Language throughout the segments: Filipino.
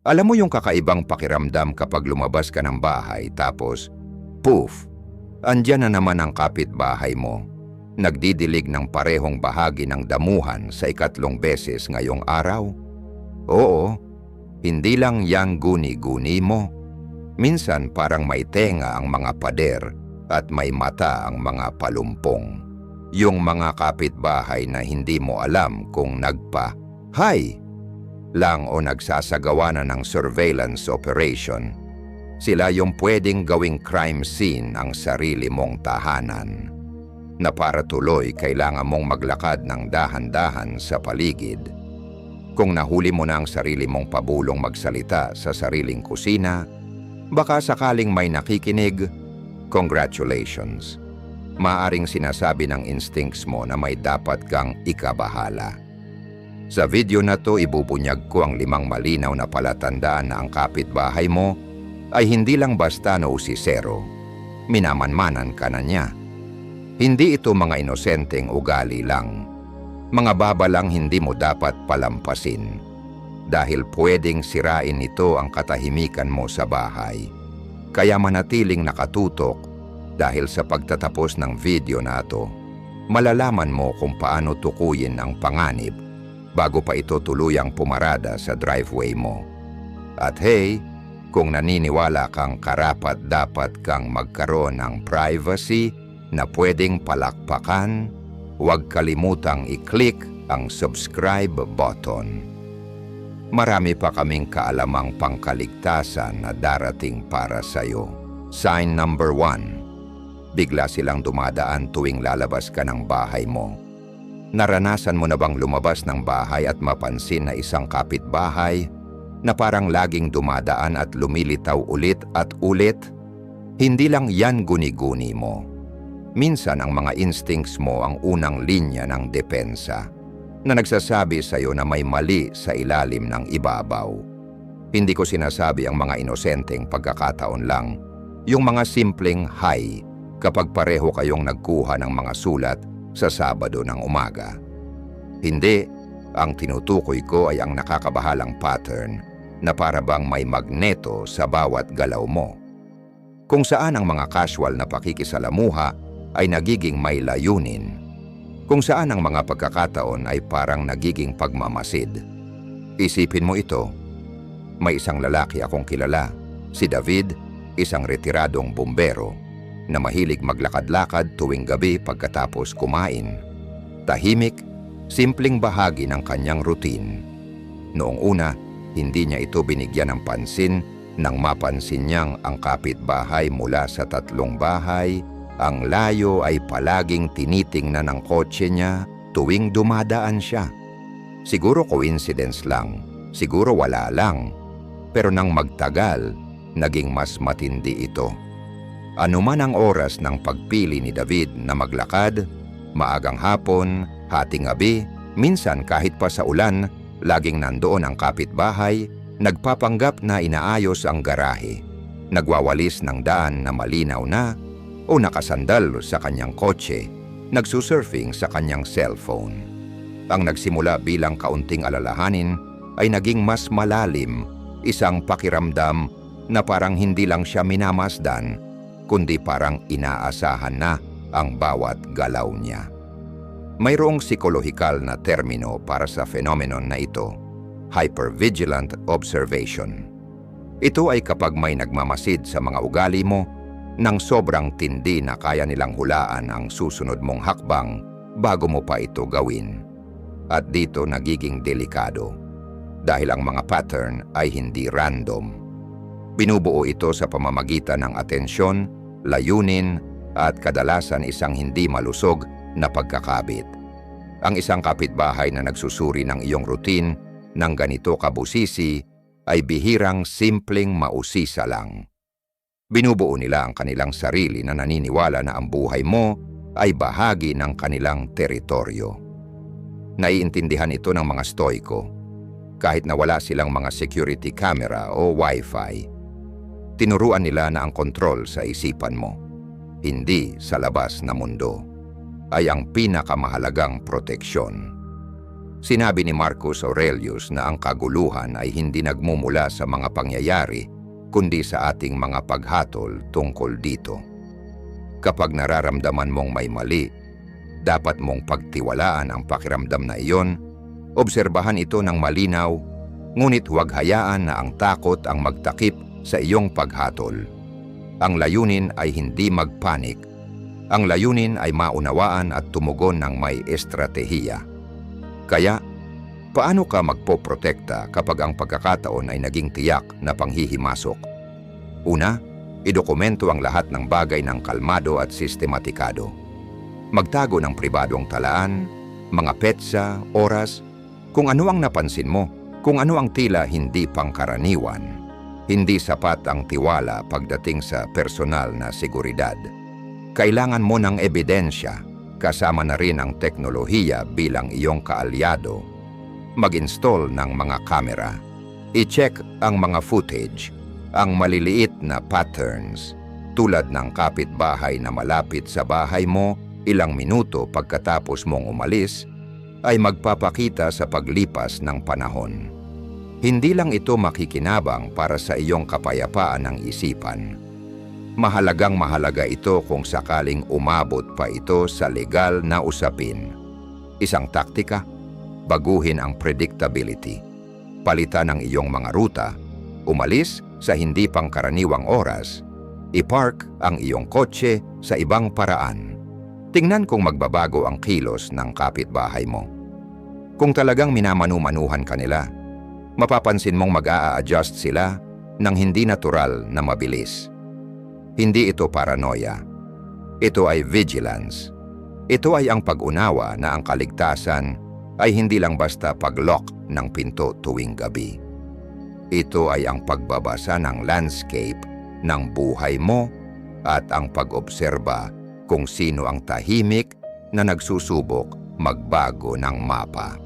Alam mo yung kakaibang pakiramdam kapag lumabas ka ng bahay tapos, poof, andyan na naman ang kapitbahay mo. Nagdidilig ng parehong bahagi ng damuhan sa ikatlong beses ngayong araw? Oo, hindi lang yan guni-guni mo. Minsan parang may tenga ang mga pader at may mata ang mga palumpong. Yung mga kapitbahay na hindi mo alam kung nagpa-hi lang o nagsasagawa na ng surveillance operation. Sila yung pwedeng gawing crime scene ang sarili mong tahanan. Na para tuloy kailangan mong maglakad ng dahan-dahan sa paligid. Kung nahuli mo na ang sarili mong pabulong magsalita sa sariling kusina, baka sakaling may nakikinig, congratulations. Maaring sinasabi ng instincts mo na may dapat kang ikabahala. Sa video na to, ibubunyag ko ang 5 malinaw na palatandaan na ang kapitbahay mo ay hindi lang basta nausisero, minamanmanan ka na niya. Hindi ito mga inosenteng ugali lang. Mga babalang hindi mo dapat palampasin dahil pwedeng sirain ito ang katahimikan mo sa bahay. Kaya manatiling nakatutok dahil sa pagtatapos ng video na ito, malalaman mo kung paano tukuyin ang panganib bago pa ito tuluyang pumarada sa driveway mo. At hey, kung naniniwala kang karapat-dapat kang magkaroon ng privacy na pwedeng palakpakan, huwag kalimutang i-click ang subscribe button. Marami pa kaming kaalamang pangkaligtasan na darating para sa'yo. Sign number 1. Bigla silang dumadaan tuwing lalabas ka ng bahay mo. Naranasan mo na bang lumabas ng bahay at mapansin na isang kapitbahay na parang laging dumadaan at lumilitaw ulit at ulit? Hindi lang yan guni-guni mo. Minsan ang mga instincts mo ang unang linya ng depensa na nagsasabi sa iyo na may mali sa ilalim ng ibabaw. Hindi ko sinasabi ang mga inosenteng pagkakataon lang, yung mga simpleng hi kapag pareho kayong nagkuha ng mga sulat sa Sabado ng umaga. Hindi, ang tinutukoy ko ay ang nakakabahalang pattern na para bang may magneto sa bawat galaw mo. Kung saan ang mga casual na pakikisalamuha ay nagiging may layunin. Kung saan ang mga pagkakataon ay parang nagiging pagmamasid. Isipin mo ito. May isang lalaki akong kilala, si David, isang retiradong bumbero, na mahilig maglakad-lakad tuwing gabi pagkatapos kumain. Tahimik, simpleng bahagi ng kanyang routine. Noong una, hindi niya ito binigyan ng pansin nang mapansin niyang ang kapitbahay mula sa 3 bahay, ang layo ay palaging tinitingnan ng kotse niya tuwing dumadaan siya. Siguro coincidence lang, siguro wala lang, pero nang magtagal, naging mas matindi ito. Anuman ang oras ng pagpili ni David na maglakad, maagang hapon, hating gabi, minsan kahit pa sa ulan, laging nandoon ang kapitbahay, nagpapanggap na inaayos ang garahe, nagwawalis ng daan na malinaw na, o nakasandal sa kanyang kotse, nagsusurfing sa kanyang cellphone. Ang nagsimula bilang kaunting alalahanin ay naging mas malalim, isang pakiramdam na parang hindi lang siya minamasdan, kundi parang inaasahan na ang bawat galaw niya. Mayroong psikolohikal na termino para sa phenomenon na ito, hypervigilant observation. Ito ay kapag may nagmamasid sa mga ugali mo nang sobrang tindi na kaya nilang hulaan ang susunod mong hakbang bago mo pa ito gawin. At dito nagiging delikado dahil ang mga pattern ay hindi random. Binubuo ito sa pamamagitan ng atensyon, layunin, at kadalasan isang hindi malusog na pagkakabit. Ang isang kapitbahay na nagsusuri ng iyong routine ng ganito kabusisi ay bihirang simpleng mausisa lang. Binubuo nila ang kanilang sarili na naniniwala na ang buhay mo ay bahagi ng kanilang teritoryo. Naiintindihan ito ng mga stoiko, kahit na wala silang mga security camera o wifi. Tinuruan nila na ang kontrol sa isipan mo, hindi sa labas na mundo, ay ang pinakamahalagang proteksyon. Sinabi ni Marcus Aurelius na ang kaguluhan ay hindi nagmumula sa mga pangyayari, kundi sa ating mga paghatol tungkol dito. Kapag nararamdaman mong may mali, dapat mong pagtiwalaan ang pakiramdam na iyon, obserbahan ito ng malinaw, ngunit huwag hayaan na ang takot ang magtakip sa iyong paghatol. Ang layunin ay hindi magpanik. Ang layunin ay maunawaan at tumugon ng may estratehiya. Kaya, paano ka magpoprotekta kapag ang pagkakataon ay naging tiyak na panghihimasok? Una, idokumento ang lahat ng bagay ng kalmado at sistematikado. Magtago ng pribadong talaan, mga petsa, oras, kung ano ang napansin mo, kung ano ang tila hindi pangkaraniwan. Hindi sapat ang tiwala pagdating sa personal na seguridad. Kailangan mo ng ebidensya, kasama na rin ang teknolohiya bilang iyong kaalyado. Mag-install ng mga kamera. I-check ang mga footage, ang maliliit na patterns, tulad ng kapitbahay na malapit sa bahay mo ilang minuto pagkatapos mong umalis, ay magpapakita sa paglipas ng panahon. Hindi lang ito makikinabang para sa iyong kapayapaan ng isipan. Mahalagang mahalaga ito kung sakaling umabot pa ito sa legal na usapin. Isang taktika, baguhin ang predictability. Palitan ang iyong mga ruta, umalis sa hindi pangkaraniwang oras, i-park ang iyong kotse sa ibang paraan. Tingnan kung magbabago ang kilos ng kapitbahay mo. Kung talagang minamanumanuhan ka nila, mapapansin mong mag-a-adjust sila ng hindi natural na mabilis. Hindi ito paranoia. Ito ay vigilance. Ito ay ang pag-unawa na ang kaligtasan ay hindi lang basta pag-lock ng pinto tuwing gabi. Ito ay ang pagbabasa ng landscape ng buhay mo at ang pag-obserba kung sino ang tahimik na nagsusubok magbago ng mapa.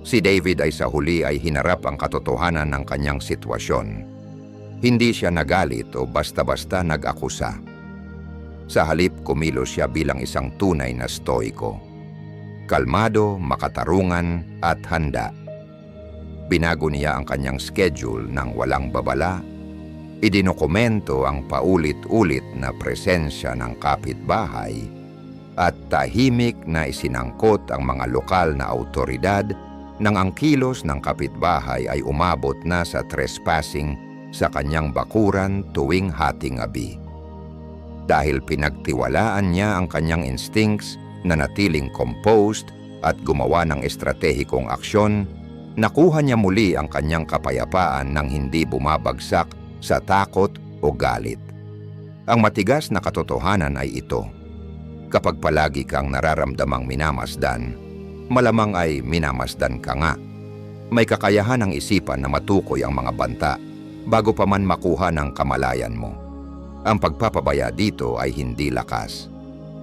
Si David ay sa huli ay hinarap ang katotohanan ng kanyang sitwasyon. Hindi siya nagalit o basta-basta nag-akusa. Sa halip, kumilos siya bilang isang tunay na stoiko. Kalmado, makatarungan at handa. Binago niya ang kanyang schedule ng walang babala. Idinokumento ang paulit-ulit na presensya ng kapitbahay at tahimik na isinangkot ang mga lokal na autoridad nang ang kilos ng kapitbahay ay umabot na sa trespassing sa kanyang bakuran tuwing hating-gabi. Dahil pinagtiwalaan niya ang kanyang instincts na natiling composed at gumawa ng estratehikong aksyon, nakuha niya muli ang kanyang kapayapaan nang hindi bumabagsak sa takot o galit. Ang matigas na katotohanan ay ito. Kapag palagi kang nararamdamang minamasdan, malamang ay minamasdan ka nga. May kakayahan ng isipan na matukoy ang mga banta bago pa man makuha ng kamalayan mo. Ang pagpapabaya dito ay hindi lakas.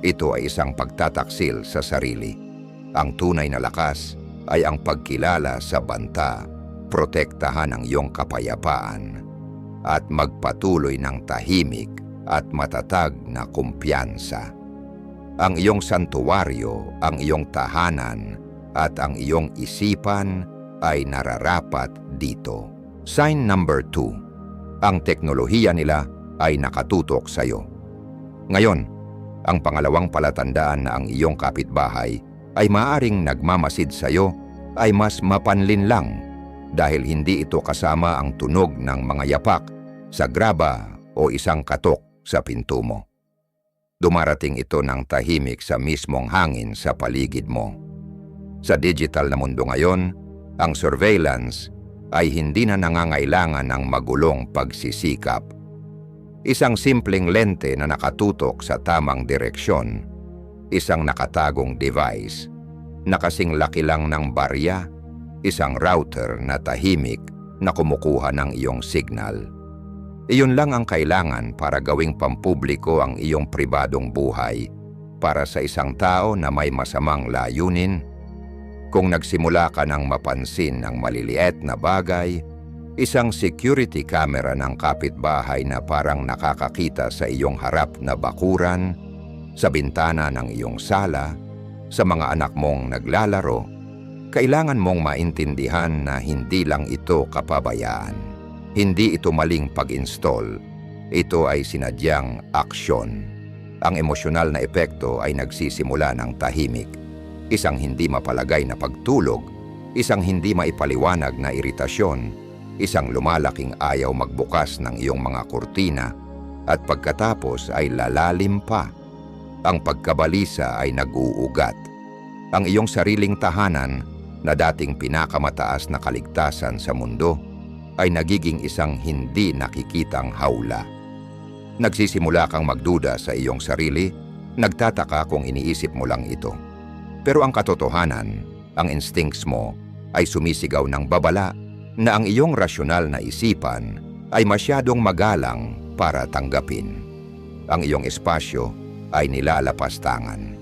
Ito ay isang pagtataksil sa sarili. Ang tunay na lakas ay ang pagkilala sa banta, protektahan ang iyong kapayapaan, at magpatuloy ng tahimik at matatag na kumpiyansa. Ang iyong santuwaryo, ang iyong tahanan, at ang iyong isipan ay nararapat dito. Sign number 2. Ang teknolohiya nila ay nakatutok sa iyo. Ngayon, ang pangalawang palatandaan na ang iyong kapitbahay ay maaring nagmamasid sa iyo ay mas mapanlinlang dahil hindi ito kasama ang tunog ng mga yapak sa graba o isang katok sa pinto mo. Dumarating ito ng tahimik sa mismong hangin sa paligid mo. Sa digital na mundo ngayon, ang surveillance ay hindi na nangangailangan ng magulong pagsisikap. Isang simpleng lente na nakatutok sa tamang direksyon, isang nakatagong device, na kasing laki lang ng barya, isang router na tahimik na kumukuha ng iyong signal. Iyon lang ang kailangan para gawing pampubliko ang iyong pribadong buhay para sa isang tao na may masamang layunin. Kung nagsimula ka ng mapansin ang maliliit na bagay, isang security camera ng kapitbahay na parang nakakakita sa iyong harap na bakuran, sa bintana ng iyong sala, sa mga anak mong naglalaro, Kailangan mong maintindihan na hindi lang ito kapabayaan. Hindi ito maling pag-install. Ito ay sinadyang aksyon. Ang emosyonal na epekto ay nagsisimula ng tahimik. Isang hindi mapalagay na pagtulog, isang hindi maipaliwanag na iritasyon, isang lumalaking ayaw magbukas ng iyong mga kurtina, at pagkatapos ay lalalim pa. Ang pagkabalisa ay nag-uugat. Ang iyong sariling tahanan na dating pinakamataas na kaligtasan sa mundo ay nagiging isang hindi nakikitang hawla. Nagsisimula kang magduda sa iyong sarili, nagtataka kung iniisip mo lang ito. Pero ang katotohanan, ang instincts mo ay sumisigaw ng babala na ang iyong rasyonal na isipan ay masyadong magalang para tanggapin. Ang iyong espasyo ay nilalapastangan.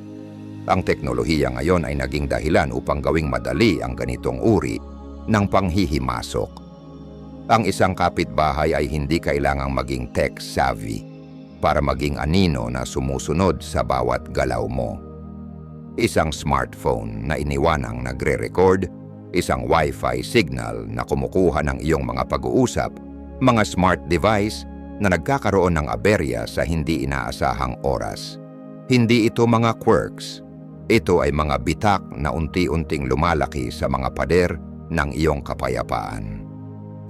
Ang teknolohiya ngayon ay naging dahilan upang gawing madali ang ganitong uri ng panghihimasok. Ang isang kapitbahay ay hindi kailangang maging tech-savvy para maging anino na sumusunod sa bawat galaw mo. Isang smartphone na iniwanang nagre-record, isang Wi-Fi signal na kumukuha ng iyong mga pag-uusap, mga smart device na nagkakaroon ng aberya sa hindi inaasahang oras. Hindi ito mga quirks. Ito ay mga bitak na unti-unting lumalaki sa mga pader ng iyong kapayapaan.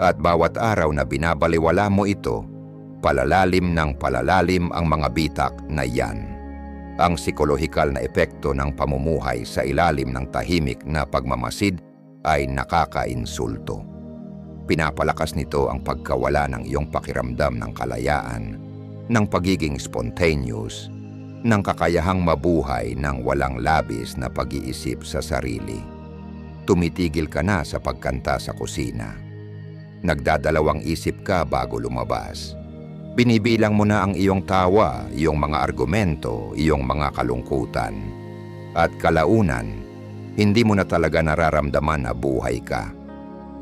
At bawat araw na binabaliwala mo ito, palalalim ng palalalim ang mga bitak na yan. Ang psikolohikal na epekto ng pamumuhay sa ilalim ng tahimik na pagmamasid ay nakakainsulto. Pinapalakas nito ang pagkawala ng iyong pakiramdam ng kalayaan, ng pagiging spontaneous, ng kakayahang mabuhay ng walang labis na pag-iisip sa sarili. Tumitigil ka na sa pagkanta sa kusina. Nagdadalawang isip ka bago lumabas. Binibilang mo na ang iyong tawa, iyong mga argumento, iyong mga kalungkutan. At kalaunan, hindi mo na talaga nararamdaman na buhay ka.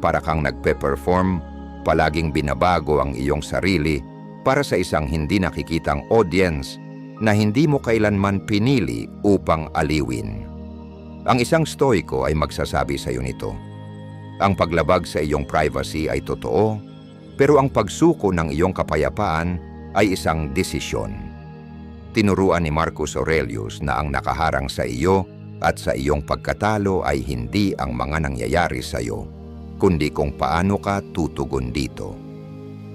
Para kang nagpe-perform, palaging binabago ang iyong sarili para sa isang hindi nakikitang audience na hindi mo kailanman pinili upang aliwin. Ang isang stoiko ay magsasabi sa iyo nito. Ang paglabag sa iyong privacy ay totoo, pero ang pagsuko ng iyong kapayapaan ay isang desisyon. Tinuruan ni Marcus Aurelius na ang nakaharang sa iyo at sa iyong pagkatalo ay hindi ang mga nangyayari sa iyo, kundi kung paano ka tutugon dito.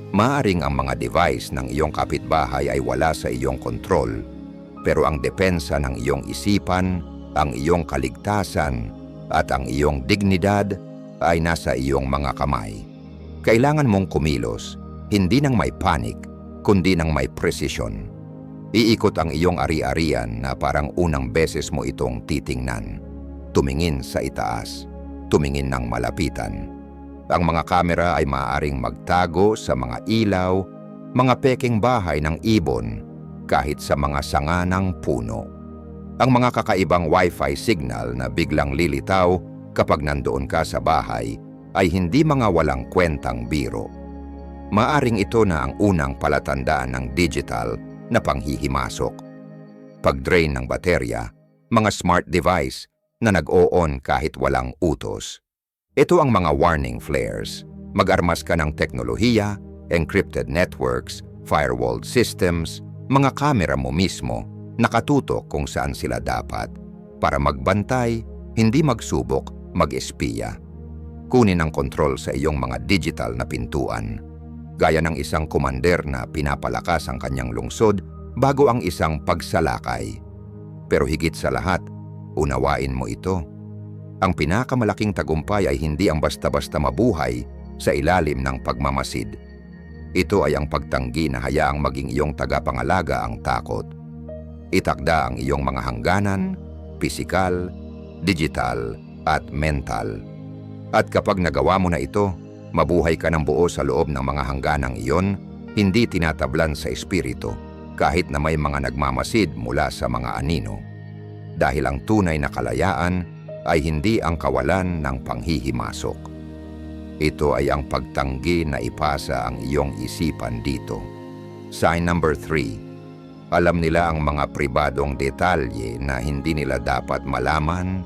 Maaring ang mga device ng iyong kapitbahay ay wala sa iyong kontrol, pero ang depensa ng iyong isipan, ang iyong kaligtasan, at ang iyong dignidad ay nasa iyong mga kamay. Kailangan mong kumilos, hindi nang may panic, kundi nang may precision. Iikot ang iyong ari-arian na parang unang beses mo itong titingnan. Tumingin sa itaas, tumingin ng malapitan. Ang mga kamera ay maaaring magtago sa mga ilaw, mga peking bahay ng ibon, kahit sa mga sanga ng puno. Ang mga kakaibang Wi-Fi signal na biglang lilitaw kapag nandoon ka sa bahay ay hindi mga walang kwentang biro. Maaring ito na ang unang palatandaan ng digital na panghihimasok. Pag-drain ng baterya, mga smart device na nag-o-on kahit walang utos. Ito ang mga warning flares. Mag-armas ka ng teknolohiya, encrypted networks, firewall systems, mga kamera mo mismo, nakatutok kung saan sila dapat. Para magbantay, hindi magsubok, mag-espiya. Kunin ang kontrol sa iyong mga digital na pintuan. Gaya ng isang komander na pinapalakas ang kanyang lungsod bago ang isang pagsalakay. Pero higit sa lahat, unawain mo ito. Ang pinakamalaking tagumpay ay hindi ang basta-basta mabuhay sa ilalim ng pagmamasid. Ito ay ang pagtanggi na hayaang maging iyong tagapangalaga ang takot. Itakda ang iyong mga hangganan, pisikal, digital, at mental. At kapag nagawa mo na ito, mabuhay ka ng buo sa loob ng mga hangganang iyon, hindi tinatablan sa espiritu, kahit na may mga nagmamasid mula sa mga anino. Dahil ang tunay na kalayaan ay hindi ang kawalan ng panghihimasok. Ito ay ang pagtanggi na ipasa ang iyong isipan dito. Sign number 3. Alam nila ang mga pribadong detalye na hindi nila dapat malaman.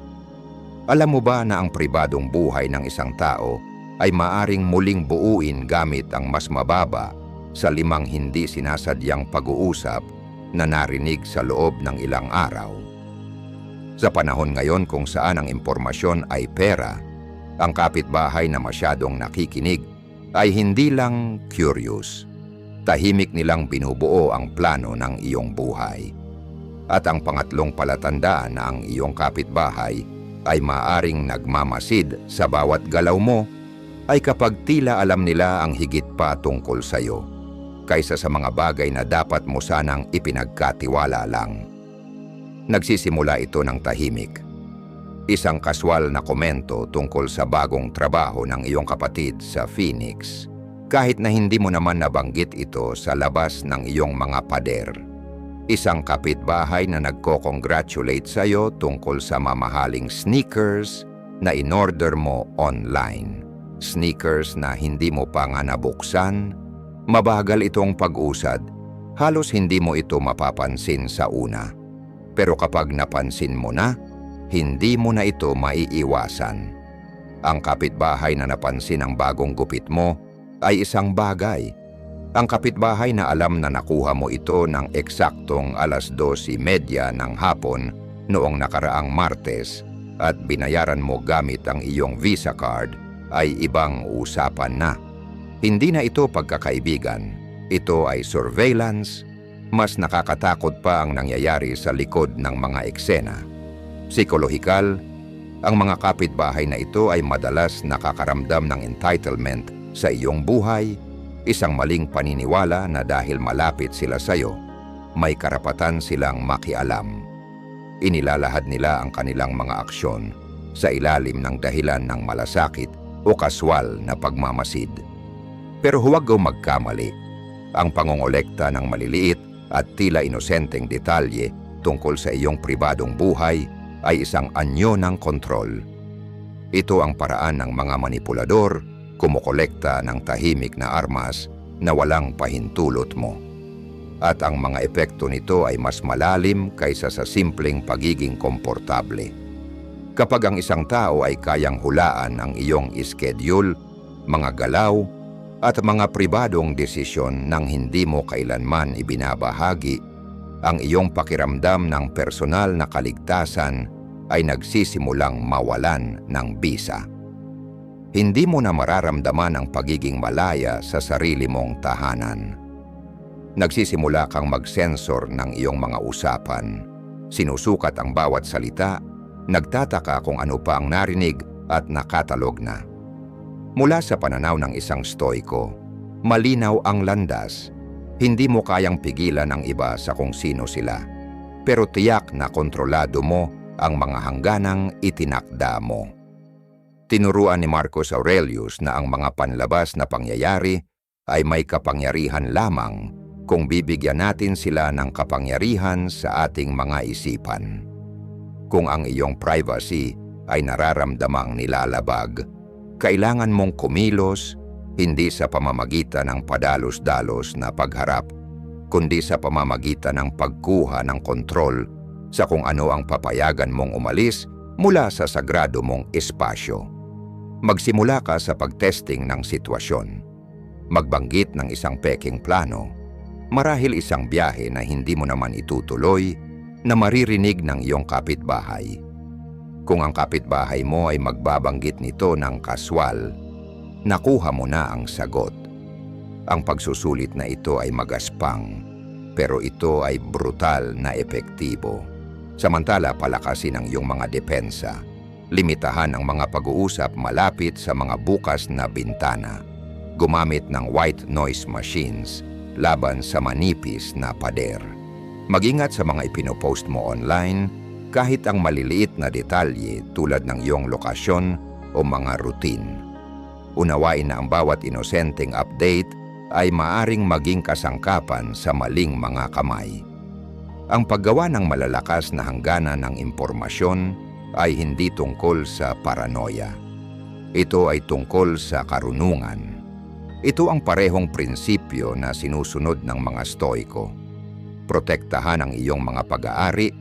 Alam mo ba na ang pribadong buhay ng isang tao ay maaring muling buuin gamit ang mas mababa sa 5 hindi sinasadyang pag-uusap na narinig sa loob ng ilang araw? Sa panahon ngayon kung saan ang impormasyon ay pera, ang kapitbahay na masyadong nakikinig ay hindi lang curious. Tahimik nilang binubuo ang plano ng iyong buhay. At ang pangatlong palatandaan na ang iyong kapitbahay ay maaring nagmamasid sa bawat galaw mo ay kapag tila alam nila ang higit pa tungkol sa iyo kaysa sa mga bagay na dapat mo sanang ipinagkatiwala lang. Nagsisimula ito ng tahimik. Isang kaswal na komento tungkol sa bagong trabaho ng iyong kapatid sa Phoenix, kahit na hindi mo naman nabanggit ito sa labas ng iyong mga pader. Isang kapitbahay na nagko-congratulate sa iyo tungkol sa mamahaling sneakers na in-order mo online. Sneakers na hindi mo pa nga nabuksan, mabagal itong pag-usad, halos hindi mo ito mapapansin sa una. Pero kapag napansin mo na, hindi mo na ito maiiwasan. Ang kapitbahay na napansin ang bagong gupit mo ay isang bagay. Ang kapitbahay na alam na nakuha mo ito ng eksaktong 12:30 ng hapon noong nakaraang Martes at binayaran mo gamit ang iyong Visa card ay ibang usapan na. Hindi na ito pagkakaibigan. Ito ay surveillance. Mas nakakatakot pa ang nangyayari sa likod ng mga eksena. Psikolohikal, ang mga kapitbahay na ito ay madalas nakakaramdam ng entitlement sa iyong buhay, isang maling paniniwala na dahil malapit sila sa iyo, may karapatan silang makialam. Inilalahad nila ang kanilang mga aksyon sa ilalim ng dahilan ng malasakit o kaswal na pagmamasid. Pero huwag kang magkamali. Ang pangongolekta ng maliliit at tila inosenteng detalye tungkol sa iyong pribadong buhay ay isang anyo ng kontrol. Ito ang paraan ng mga manipulador kumukolekta ng tahimik na armas na walang pahintulot mo. At ang mga epekto nito ay mas malalim kaysa sa simpleng pagiging komportable. Kapag ang isang tao ay kayang hulaan ang iyong schedule, mga galaw, at mga pribadong desisyon nang hindi mo kailanman ibinabahagi, ang iyong pakiramdam ng personal na kaligtasan ay nagsisimulang mawalan ng bisa. Hindi mo na mararamdaman ang pagiging malaya sa sarili mong tahanan. Nagsisimula kang mag-sensor ng iyong mga usapan. Sinusukat ang bawat salita, nagtataka kung ano pa ang narinig at nakatalog na. Mula sa pananaw ng isang stoiko, malinaw ang landas. Hindi mo kayang pigilan ang iba sa kung sino sila. Pero tiyak na kontrolado mo ang mga hangganang itinakda mo. Tinuruan ni Marcus Aurelius na ang mga panlabas na pangyayari ay may kapangyarihan lamang kung bibigyan natin sila ng kapangyarihan sa ating mga isipan. Kung ang iyong privacy ay nararamdamang nilalabag, kailangan mong kumilos hindi sa pamamagitan ng padalos-dalos na pagharap, kundi sa pamamagitan ng pagkuha ng kontrol sa kung ano ang papayagan mong umalis mula sa sagrado mong espasyo. Magsimula ka sa pagtesting ng sitwasyon. Magbanggit ng isang peking plano, marahil isang biyahe na hindi mo naman itutuloy na maririnig ng iyong kapitbahay. Kung ang kapitbahay mo ay magbabanggit nito ng kaswal, nakuha mo na ang sagot. Ang pagsusulit na ito ay magaspang, pero ito ay brutal na epektibo. Samantala palakasin ang iyong mga depensa. Limitahan ang mga pag-uusap malapit sa mga bukas na bintana. Gumamit ng white noise machines laban sa manipis na pader. Mag-ingat sa mga ipinopost mo online, kahit ang maliliit na detalye tulad ng iyong lokasyon o mga routine. Unawain na ang bawat inosenteng update ay maaring maging kasangkapan sa maling mga kamay. Ang paggawa ng malalakas na hangganan ng impormasyon ay hindi tungkol sa paranoia. Ito ay tungkol sa karunungan. Ito ang parehong prinsipyo na sinusunod ng mga stoiko. Protektahan ang iyong mga pag-aari,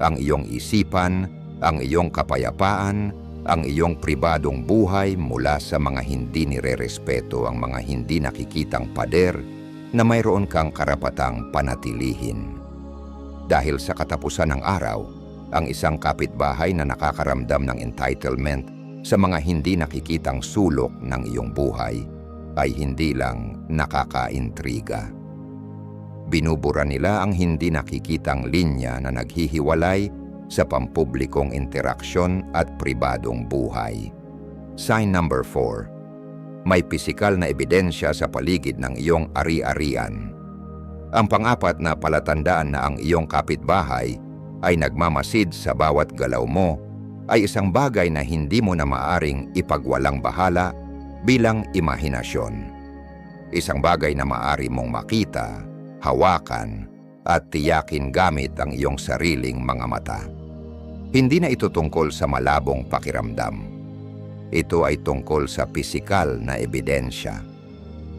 ang iyong isipan, ang iyong kapayapaan, ang iyong pribadong buhay mula sa mga hindi nirerespeto, ang mga hindi nakikitang pader na mayroon kang karapatang panatilihin. Dahil sa katapusan ng araw, ang isang kapitbahay na nakakaramdam ng entitlement sa mga hindi nakikitang sulok ng iyong buhay ay hindi lang nakakaintriga. Binubura nila ang hindi nakikitang linya na naghihiwalay sa pampublikong interaksyon at pribadong buhay. Sign number 4. May pisikal na ebidensya sa paligid ng iyong ari-arian. Ang pang-apat na palatandaan na ang iyong kapitbahay ay nagmamasid sa bawat galaw mo ay isang bagay na hindi mo na maaring ipagwalang bahala bilang imahinasyon. Isang bagay na maaari mong makita, hawakan, at tiyakin gamit ang iyong sariling mga mata. Hindi na ito tungkol sa malabong pakiramdam. Ito ay tungkol sa pisikal na ebidensya.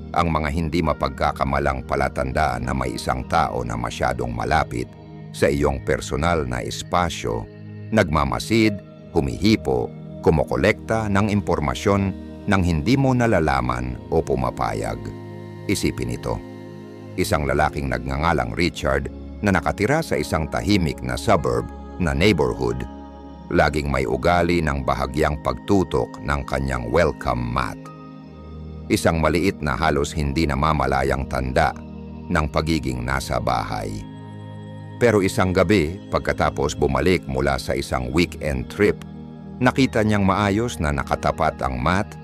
Ang mga hindi mapagkakamalang palatandaan na may isang tao na masyadong malapit sa iyong personal na espasyo, nagmamasid, humihipo, kumokolekta ng impormasyon nang hindi mo nalalaman o pumapayag. Isipin ito. Isang lalaking nagngangalang Richard na nakatira sa isang tahimik na suburb na neighborhood, laging may ugali ng bahagyang pagtutok ng kanyang welcome mat. Isang maliit na halos hindi namamalayang tanda ng pagiging nasa bahay. Pero isang gabi, pagkatapos bumalik mula sa isang weekend trip, nakita niyang maayos na nakatapat ang mat,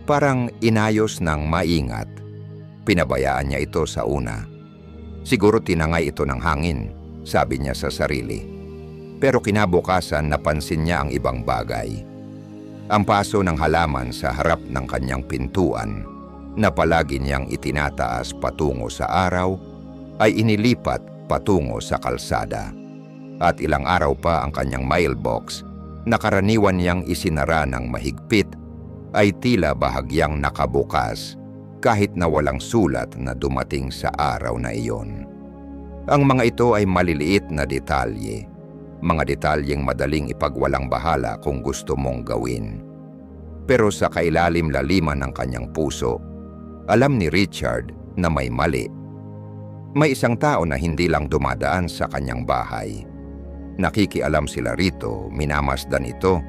parang inayos ng maingat. Pinabayaan niya ito sa una. Siguro tinangay ito ng hangin, sabi niya sa sarili. Pero kinabukasan napansin niya ang ibang bagay. Ang paso ng halaman sa harap ng kanyang pintuan, na palagi niyang itinataas patungo sa araw, ay inilipat patungo sa kalsada. At ilang araw pa ang kanyang mailbox, na karaniwan niyang isinara ng mahigpit, ay tila bahagyang nakabukas kahit na walang sulat na dumating sa araw na iyon. Ang mga ito ay maliliit na detalye, mga detalyeng madaling ipagwalang bahala kung gusto mong gawin. Pero sa kailalim-laliman ng kanyang puso, alam ni Richard na may mali. May isang tao na hindi lang dumadaan sa kanyang bahay. Nakikialam sila rito, minamasdan ito,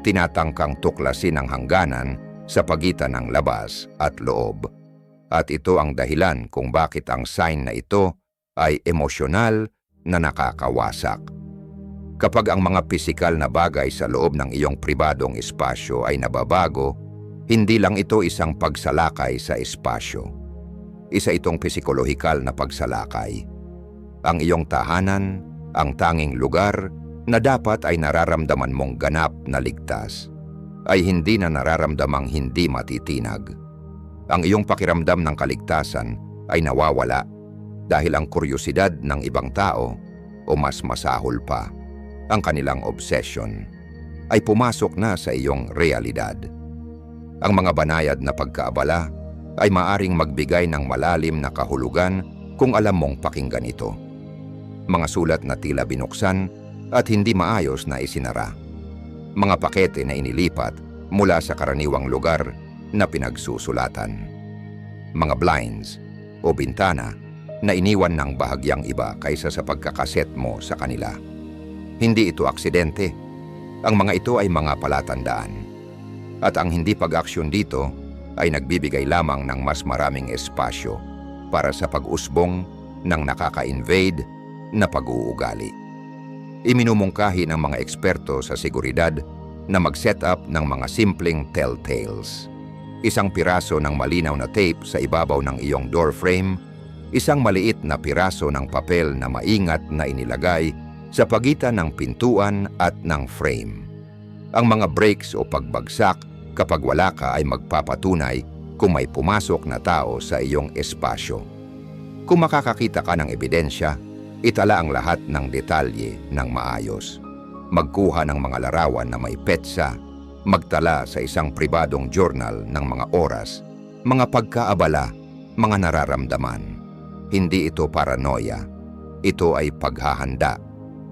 tinatangkang tuklasin ang hangganan sa pagitan ng labas at loob. At ito ang dahilan kung bakit ang sign na ito ay emosyonal na nakakawasak. Kapag ang mga pisikal na bagay sa loob ng iyong pribadong espasyo ay nababago, hindi lang ito isang pagsalakay sa espasyo. Isa itong psikolohikal na pagsalakay. Ang iyong tahanan, ang tanging lugar na dapat ay nararamdaman mong ganap na ligtas, ay hindi na nararamdamang hindi matitinag. Ang iyong pakiramdam ng kaligtasan ay nawawala dahil ang kuryosidad ng ibang tao, o mas masahol pa, ang kanilang obsession, ay pumasok na sa iyong realidad. Ang mga banayad na pagkaabala ay maaring magbigay ng malalim na kahulugan kung alam mong pakinggan ito. Mga sulat na tila binuksan at hindi maayos na isinara. Mga pakete na inilipat mula sa karaniwang lugar na pinagsusulatan. Mga blinds o bintana na iniwan ng bahagyang iba kaysa sa pagkakaset mo sa kanila. Hindi ito aksidente. Ang mga ito ay mga palatandaan. At ang hindi pag-aksyon dito ay nagbibigay lamang ng mas maraming espasyo para sa pag-usbong ng nakaka-invade na pag-uugali. Iminumungkahi ng mga eksperto sa seguridad na mag-set up ng mga simpleng telltales. Isang piraso ng malinaw na tape sa ibabaw ng iyong door frame, isang maliit na piraso ng papel na maingat na inilagay sa pagitan ng pintuan at ng frame. Ang mga breaks o pagbagsak kapag wala ka ay magpapatunay kung may pumasok na tao sa iyong espasyo. Kung makakakita ka ng ebidensya, itala ang lahat ng detalye ng maayos. Magkuha ng mga larawan na may petsa, magtala sa isang pribadong journal ng mga oras, mga pagkaabala, mga nararamdaman. Hindi ito paranoia. Ito ay paghahanda.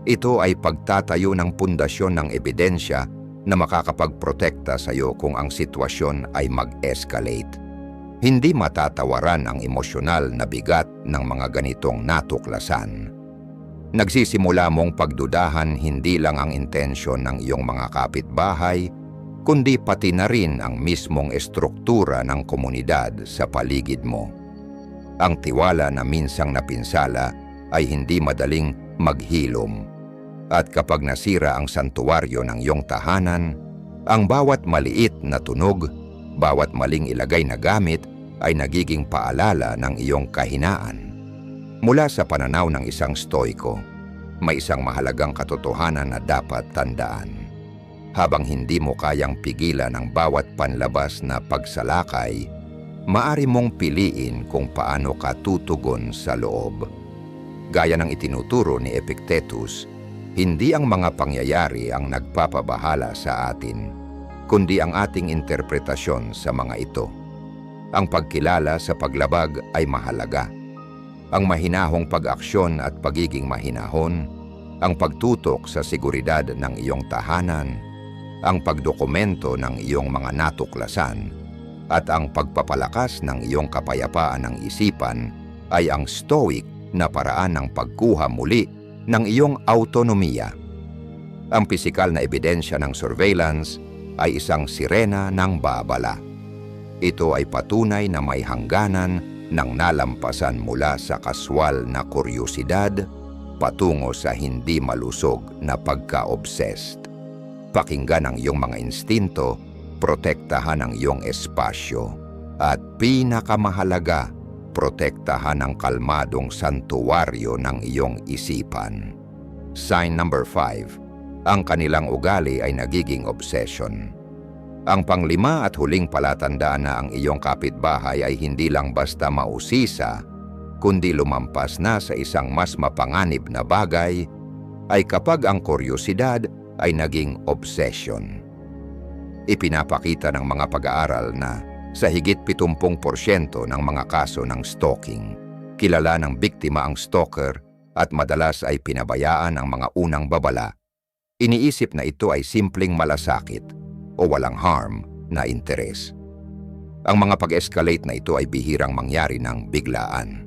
Ito ay pagtatayo ng pundasyon ng ebidensya na makakapagprotekta sa iyo kung ang sitwasyon ay mag-escalate. Hindi matatawaran ang emosyonal na bigat ng mga ganitong natuklasan. Nagsisimula mong pagdudahan hindi lang ang intensyon ng iyong mga kapitbahay, kundi pati na rin ang mismong estruktura ng komunidad sa paligid mo. Ang tiwala na minsang napinsala ay hindi madaling maghilom. At kapag nasira ang santuwaryo ng iyong tahanan, ang bawat maliit na tunog, bawat maling ilagay na gamit ay nagiging paalala ng iyong kahinaan. Mula sa pananaw ng isang stoiko, may isang mahalagang katotohanan na dapat tandaan. Habang hindi mo kayang pigilan ang bawat panlabas na pagsalakay, maari mong piliin kung paano ka tutugon sa loob. Gaya ng itinuturo ni Epictetus, hindi ang mga pangyayari ang nagpapabahala sa atin, kundi ang ating interpretasyon sa mga ito. Ang pagkilala sa paglabag ay mahalaga. Ang mahinahong pag-aksyon at pagiging mahinahon, ang pagtutok sa seguridad ng iyong tahanan, ang pagdokumento ng iyong mga natuklasan, at ang pagpapalakas ng iyong kapayapaan ng isipan ay ang stoic na paraan ng pagkuha muli ng iyong autonomiya. Ang pisikal na ebidensya ng surveillance ay isang sirena ng babala. Ito ay patunay na may hangganan ng nalampasan mula sa kaswal na kuryosidad patungo sa hindi malusog na pagka-obsessed. Pakinggan ang iyong mga instinto, protektahan ang iyong espasyo, at pinakamahalaga, protektahan ang kalmadong santuwaryo ng iyong isipan. Sign number 5. Ang kanilang ugali ay nagiging obsession. Ang panglima at huling palatandaan na ang iyong kapitbahay ay hindi lang basta mausisa, kundi lumampas na sa isang mas mapanganib na bagay, ay kapag ang kuryosidad ay naging obsession. Ipinapakita ng mga pag-aaral na sa higit 70% ng mga kaso ng stalking, kilala ng biktima ang stalker at madalas ay pinabayaan ang mga unang babala. Iniisip na ito ay simpleng malasakit o walang harm na interes. Ang mga pag-escalate na ito ay bihirang mangyari ng biglaan.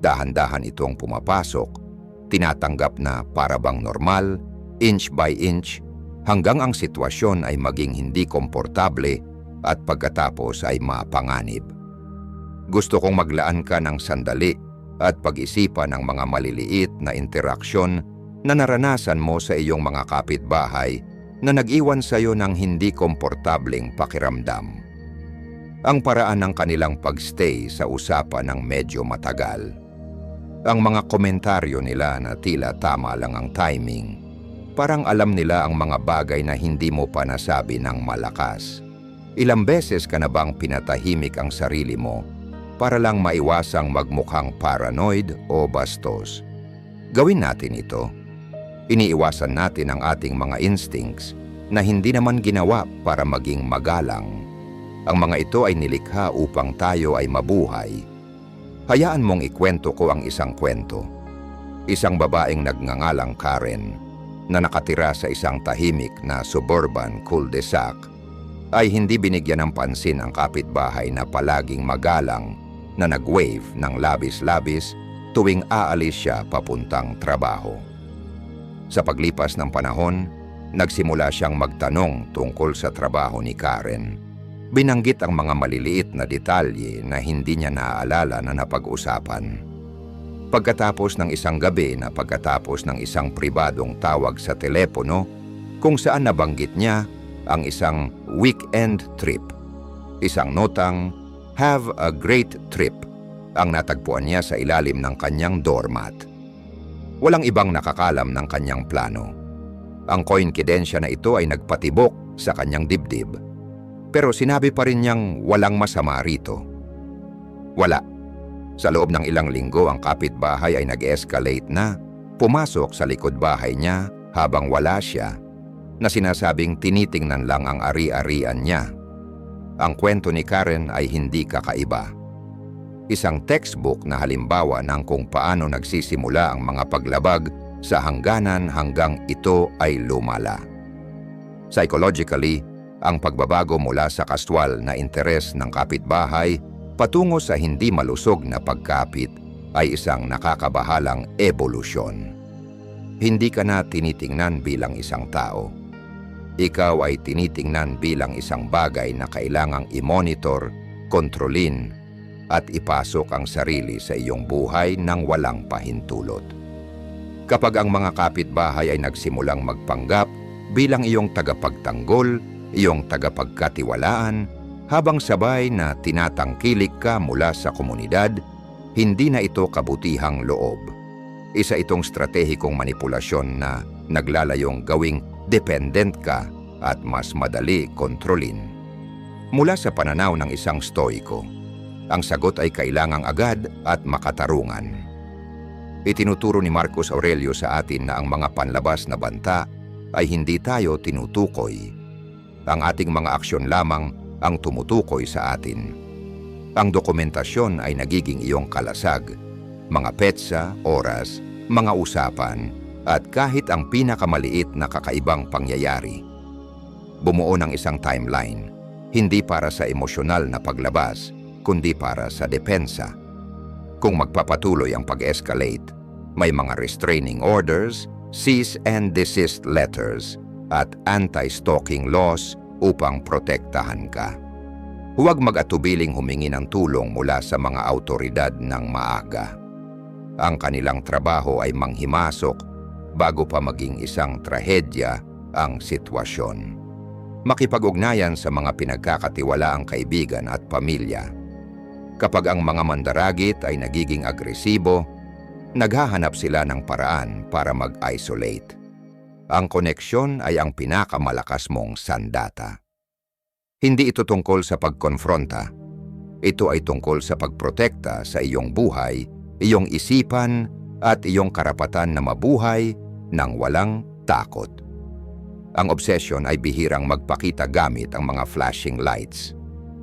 Dahan-dahan itong pumapasok, tinatanggap na para bang normal, inch by inch, hanggang ang sitwasyon ay maging hindi komportable at pagkatapos ay mapanganib. Gusto kong maglaan ka ng sandali at pag-isipan ang mga maliliit na interaksyon na naranasan mo sa iyong mga kapitbahay na nag-iwan sa iyo ng hindi komportableng pakiramdam. Ang paraan ng kanilang pagstay sa usapan ng medyo matagal. Ang mga komentaryo nila na tila tama lang ang timing. Parang alam nila ang mga bagay na hindi mo pa nasabi ng malakas. Ilang beses ka na bang pinatahimik ang sarili mo para lang maiwasang magmukhang paranoid o bastos? Gawin natin ito. Iniiwasan natin ang ating mga instincts na hindi naman ginawa para maging magalang. Ang mga ito ay nilikha upang tayo ay mabuhay. Hayaan mong ikwento ko ang isang kwento. Isang babaeng nagngangalang Karen na nakatira sa isang tahimik na suburban cul-de-sac ay hindi binigyan ng pansin ang kapitbahay na palaging magalang na nag-wave ng labis-labis tuwing aalis siya papuntang trabaho. Sa paglipas ng panahon, nagsimula siyang magtanong tungkol sa trabaho ni Karen. Binanggit ang mga maliliit na detalye na hindi niya naaalala na napag-usapan. Pagkatapos ng isang gabi na pagkatapos ng isang pribadong tawag sa telepono, kung saan nabanggit niya ang isang weekend trip. Isang notang, "Have a great trip," ang natagpuan niya sa ilalim ng kanyang doormat. Walang ibang nakakalam ng kanyang plano. Ang koinkidensya na ito ay nagpatibok sa kanyang dibdib. Pero sinabi pa rin niyang walang masama rito. Wala. Sa loob ng ilang linggo, ang kapitbahay ay nag-escalate na, pumasok sa likod bahay niya habang wala siya, na sinasabing tinitingnan lang ang ari-arian niya. Ang kwento ni Karen ay hindi kakaiba. Isang textbook na halimbawa ng kung paano nagsisimula ang mga paglabag sa hangganan hanggang ito ay lumala. Psychologically, ang pagbabago mula sa kastwal na interes ng kapitbahay patungo sa hindi malusog na pagkapit ay isang nakakabahalang ebolusyon. Hindi ka na tinitingnan bilang isang tao. Ikaw ay tinitingnan bilang isang bagay na kailangang i-monitor, kontrolin, at ipasok ang sarili sa iyong buhay nang walang pahintulot. Kapag ang mga kapitbahay ay nagsimulang magpanggap bilang iyong tagapagtanggol, iyong tagapagkatiwalaan, habang sabay na tinatangkilik ka mula sa komunidad, hindi na ito kabutihang loob. Isa itong stratehikong manipulasyon na naglalayong gawing dependent ka at mas madali kontrolin. Mula sa pananaw ng isang stoiko, ang sagot ay kailangang agad at makatarungan. Itinuturo ni Marcus Aurelius sa atin na ang mga panlabas na banta ay hindi tayo tinutukoy. Ang ating mga aksyon lamang ang tumutukoy sa atin. Ang dokumentasyon ay nagiging iyong kalasag, mga petsa, oras, mga usapan, at kahit ang pinakamaliit na kakaibang pangyayari. Bumuo ng isang timeline, hindi para sa emosyonal na paglabas, kundi para sa depensa. Kung magpapatuloy ang pag-escalate, may mga restraining orders, cease and desist letters, at anti-stalking laws upang protektahan ka. Huwag mag-atubiling humingi ng tulong mula sa mga awtoridad ng maaga. Ang kanilang trabaho ay manghimasok bago pa maging isang trahedya ang sitwasyon. Makipag-ugnayan sa mga pinagkakatiwalaang kaibigan at pamilya. Kapag ang mga mandaragit ay nagiging agresibo, naghahanap sila ng paraan para mag-isolate. Ang koneksyon ay ang pinakamalakas mong sandata. Hindi ito tungkol sa pagkonfronta. Ito ay tungkol sa pagprotekta sa iyong buhay, iyong isipan, at iyong karapatan na mabuhay nang walang takot. Ang obsession ay bihirang magpakita gamit ang mga flashing lights.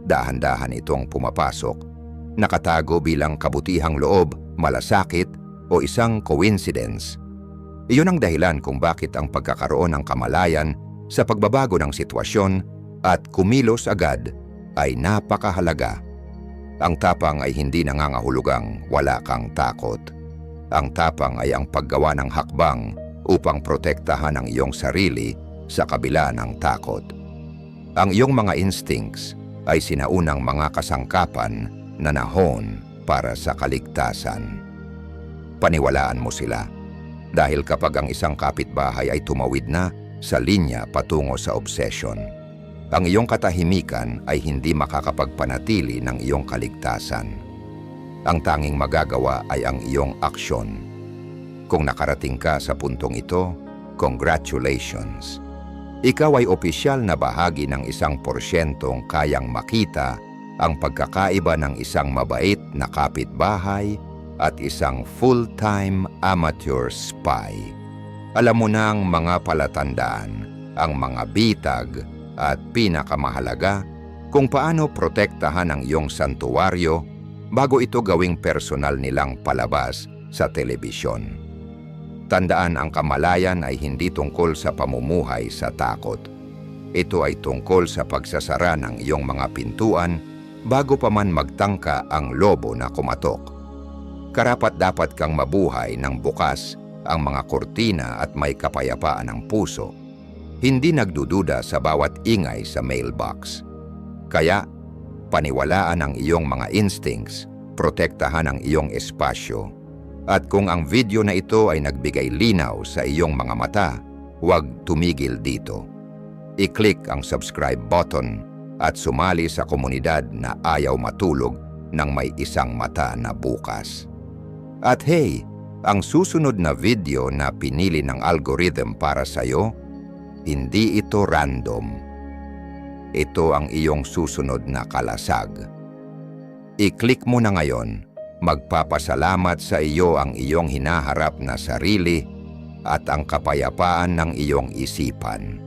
Dahan-dahan itong pumapasok, nakatago bilang kabutihang loob, malasakit, o isang coincidence. Iyon ang dahilan kung bakit ang pagkakaroon ng kamalayan sa pagbabago ng sitwasyon at kumilos agad ay napakahalaga. Ang tapang ay hindi nangangahulugang wala kang takot. Ang tapang ay ang paggawa ng hakbang upang protektahan ang iyong sarili sa kabila ng takot. Ang iyong mga instincts ay sinaunang mga kasangkapan na nahon para sa kaligtasan. Paniwalaan mo sila. Dahil kapag ang isang kapitbahay ay tumawid na sa linya patungo sa obsession, ang iyong katahimikan ay hindi makakapagpanatili ng iyong kaligtasan. Ang tanging magagawa ay ang iyong aksyon. Kung nakarating ka sa puntong ito, congratulations! Ikaw ay opisyal na bahagi ng 1% kayang makita ang pagkakaiba ng isang mabait na kapitbahay at isang full-time amateur spy. Alam mo na ang mga palatandaan, ang mga bitag, at pinakamahalaga kung paano protektahan ang iyong santuwaryo bago ito gawing personal nilang palabas sa telebisyon. Tandaan, ang kamalayan ay hindi tungkol sa pamumuhay sa takot. Ito ay tungkol sa pagsasara ng iyong mga pintuan bago pa man magtangka ang lobo na kumatok. Karapat-dapat kang mabuhay ng bukas ang mga kurtina at may kapayapaan ng puso, hindi nagdududa sa bawat ingay sa mailbox. Kaya, paniwalaan ang iyong mga instincts, protektahan ang iyong espasyo, at kung ang video na ito ay nagbigay linaw sa iyong mga mata, huwag tumigil dito. I-click ang subscribe button at sumali sa komunidad na ayaw matulog ng may isang mata na bukas. At hey, ang susunod na video na pinili ng algorithm para sa'yo, hindi ito random. Ito ang iyong susunod na kalasag. I-click mo na ngayon, magpapasalamat sa iyo ang iyong hinaharap na sarili at ang kapayapaan ng iyong isipan.